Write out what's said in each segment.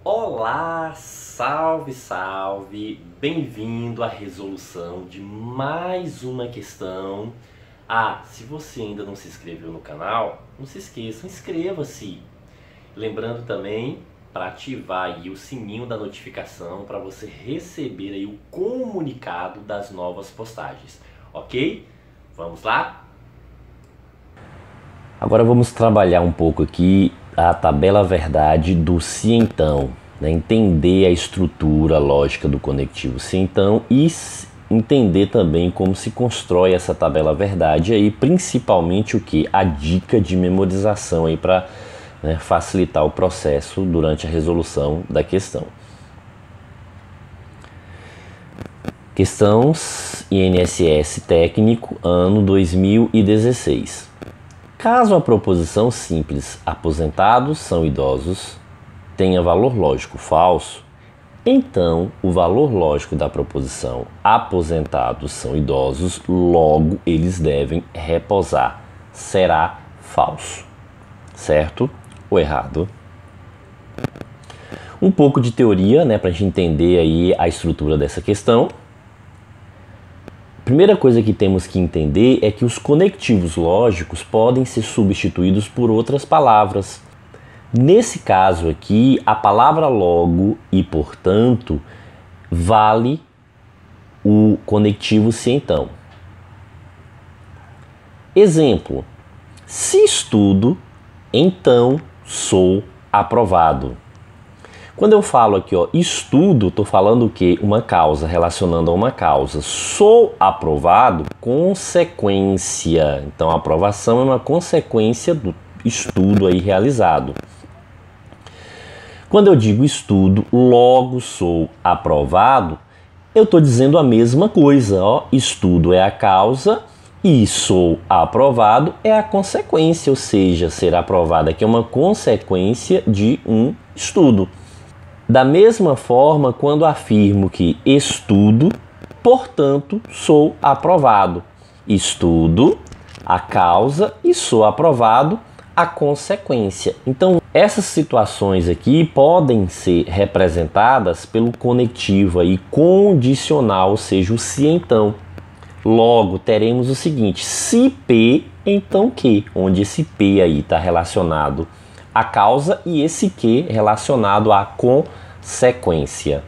Olá, salve, salve! Bem-vindo à resolução de mais uma questão. Se você ainda não se inscreveu no canal, não se esqueça, inscreva-se. Lembrando também para ativar aí o sininho da notificação para você receber aí o comunicado das novas postagens, ok? Vamos lá? Agora vamos trabalhar um pouco aqui a tabela verdade do se então, né? Entender a estrutura lógica do conectivo se então e entender também como se constrói essa tabela verdade aí, principalmente o que? A dica de memorização aí para facilitar o processo durante a resolução da questão. Questões INSS técnico ano 2016. Caso a proposição simples aposentados são idosos tenha valor lógico falso, então o valor lógico da proposição aposentados são idosos, logo eles devem repousar. Será falso. Certo ou errado? Um pouco de teoria, para a gente entender aí a estrutura dessa questão. Primeira coisa que temos que entender é que os conectivos lógicos podem ser substituídos por outras palavras. Nesse caso aqui, a palavra logo e portanto vale o conectivo se então. Exemplo: se estudo, então sou aprovado. Quando eu falo aqui, estudo, estou falando o quê? Uma causa, relacionando a uma causa. Sou aprovado, consequência. Então, a aprovação é uma consequência do estudo aí realizado. Quando eu digo estudo, logo sou aprovado, eu estou dizendo a mesma coisa. Estudo é a causa e sou aprovado é a consequência, ou seja, ser aprovado aqui é uma consequência de um estudo. Da mesma forma, quando afirmo que estudo, portanto, sou aprovado. Estudo, a causa, e sou aprovado, a consequência. Então, essas situações aqui podem ser representadas pelo conectivo aí condicional, ou seja, o se então. Logo, teremos o seguinte: se P, então que, onde esse P aí está relacionado à causa e esse que relacionado à consequência.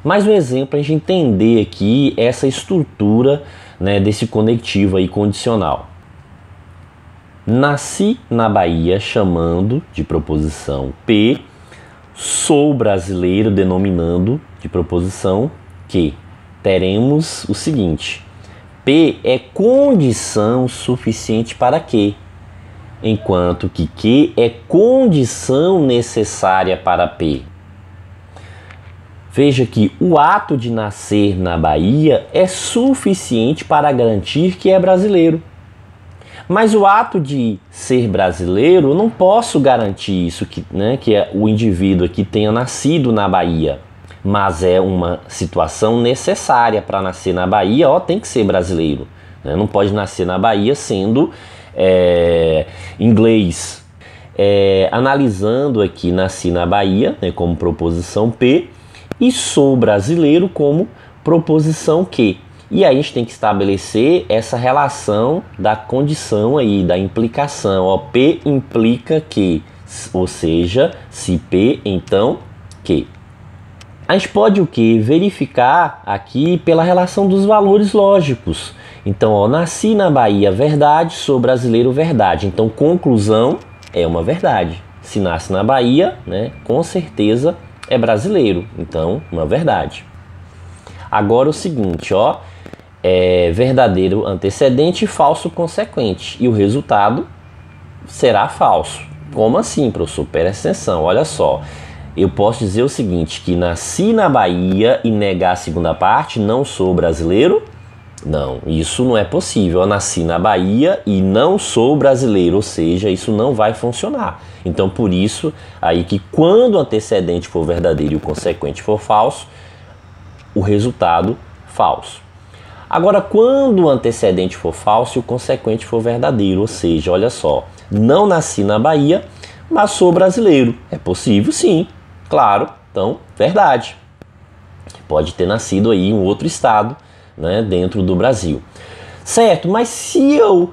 Mais um exemplo para a gente entender aqui essa estrutura desse conectivo aí condicional. Nasci na Bahia chamando de proposição P, sou brasileiro denominando de proposição que. Teremos o seguinte: P é condição suficiente para que, enquanto que é condição necessária para P. Veja que o ato de nascer na Bahia é suficiente para garantir que é brasileiro. Mas o ato de ser brasileiro, eu não posso garantir isso, que o indivíduo aqui tenha nascido na Bahia. Mas é uma situação necessária para nascer na Bahia, tem que ser brasileiro. Não pode nascer na Bahia sendo inglês. Analisando aqui, nasci na Bahia como proposição P e sou brasileiro como proposição que. E aí a gente tem que estabelecer essa relação da condição aí, da implicação. P implica que, ou seja, se P, então que. A gente pode o que? Verificar aqui pela relação dos valores lógicos. Então, nasci na Bahia, verdade, sou brasileiro, verdade. Então, conclusão é uma verdade. Se nasce na Bahia, com certeza é brasileiro. Então, uma verdade. Agora o seguinte, verdadeiro antecedente e falso consequente. E o resultado será falso. Como assim, professor? Presta atenção, olha só. Eu posso dizer o seguinte, que nasci na Bahia e negar a segunda parte, não sou brasileiro? Não, isso não é possível. Eu nasci na Bahia e não sou brasileiro, ou seja, isso não vai funcionar. Então, por isso, aí que quando o antecedente for verdadeiro e o consequente for falso, o resultado falso. Agora, quando o antecedente for falso e o consequente for verdadeiro, ou seja, olha só, não nasci na Bahia, mas sou brasileiro. É possível, sim, claro. Então, verdade. Pode ter nascido aí em um outro estado, né, dentro do Brasil. Certo, mas se eu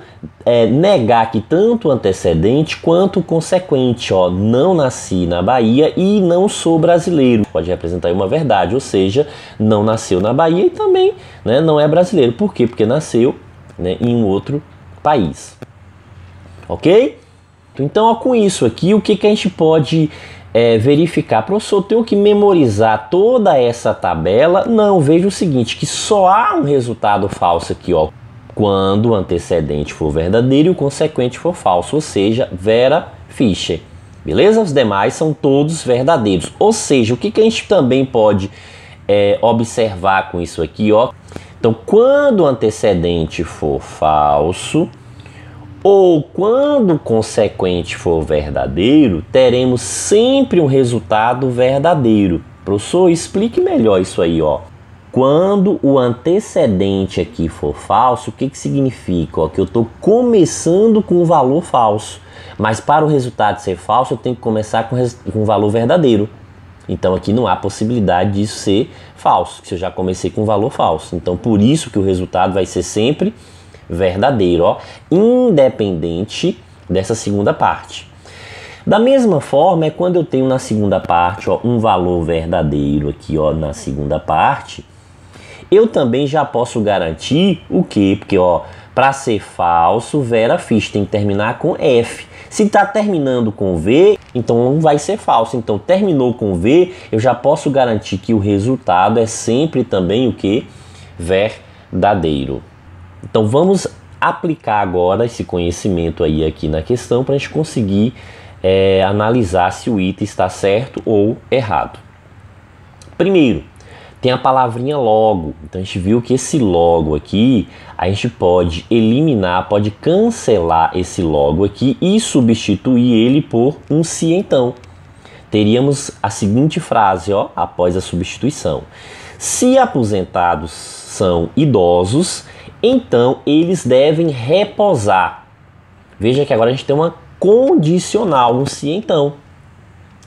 negar que tanto o antecedente quanto o consequente, ó, não nasci na Bahia e não sou brasileiro, pode representar uma verdade, ou seja, não nasceu na Bahia e também, né, não é brasileiro. Por quê? Porque nasceu, né, em um outro país. Ok? Então, ó, com isso aqui, o que a gente pode verificar? Professor, eu tenho que memorizar toda essa tabela? Não, veja o seguinte, que só há um resultado falso aqui, ó, quando o antecedente for verdadeiro e o consequente for falso, ou seja, Vera Fischer. Beleza? Os demais são todos verdadeiros. Ou seja, o que a gente também pode observar com isso aqui, ó? Então, quando o antecedente for falso ou quando o consequente for verdadeiro, teremos sempre um resultado verdadeiro. Professor, explique melhor isso aí, ó. Quando o antecedente aqui for falso, o que significa? Ó, que eu estou começando com um valor falso, mas para o resultado ser falso, eu tenho que começar com um valor verdadeiro. Então aqui não há possibilidade disso ser falso, se eu já comecei com um valor falso. Então por isso que o resultado vai ser sempre verdadeiro, ó, independente dessa segunda parte. Da mesma forma, é quando eu tenho na segunda parte, ó, um valor verdadeiro aqui, ó, na segunda parte, eu também já posso garantir o quê? Porque, ó, para ser falso, Vera Fischer tem que terminar com F. Se está terminando com V, então não vai ser falso. Então, terminou com V, eu já posso garantir que o resultado é sempre também o quê? Verdadeiro. Então, vamos aplicar agora esse conhecimento aí aqui na questão para a gente conseguir analisar se o item está certo ou errado. Primeiro, tem a palavrinha logo. Então a gente viu que esse logo aqui, a gente pode eliminar, pode cancelar esse logo aqui e substituir ele por um se então. Teríamos a seguinte frase, ó, após a substituição. Se aposentados são idosos, então eles devem reposar. Veja que agora a gente tem uma condicional, um se então.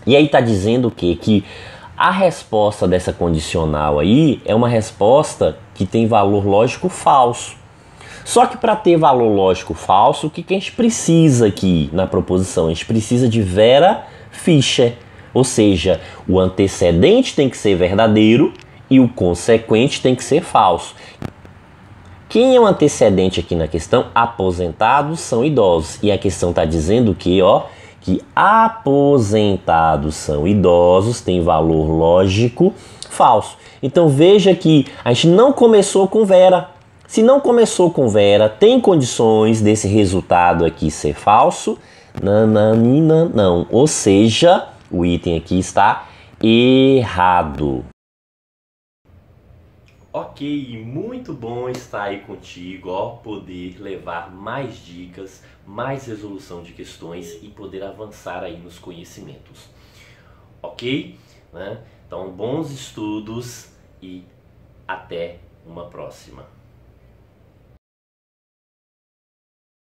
E aí está dizendo o quê? Que a resposta dessa condicional aí é uma resposta que tem valor lógico falso. Só que para ter valor lógico falso, o que a gente precisa aqui na proposição? A gente precisa de Vera Fischer. Ou seja, o antecedente tem que ser verdadeiro e o consequente tem que ser falso. Quem é o antecedente aqui na questão? Aposentados são idosos. E a questão está dizendo que, ó, que aposentados são idosos tem valor lógico falso. Então veja que a gente não começou com Vera. Se não começou com Vera, tem condições desse resultado aqui ser falso? Nananina, não. Ou seja, o item aqui está errado. Ok, muito bom estar aí contigo, ó, poder levar mais dicas, mais resolução de questões e poder avançar aí nos conhecimentos. Ok? Né? Então, bons estudos e até uma próxima.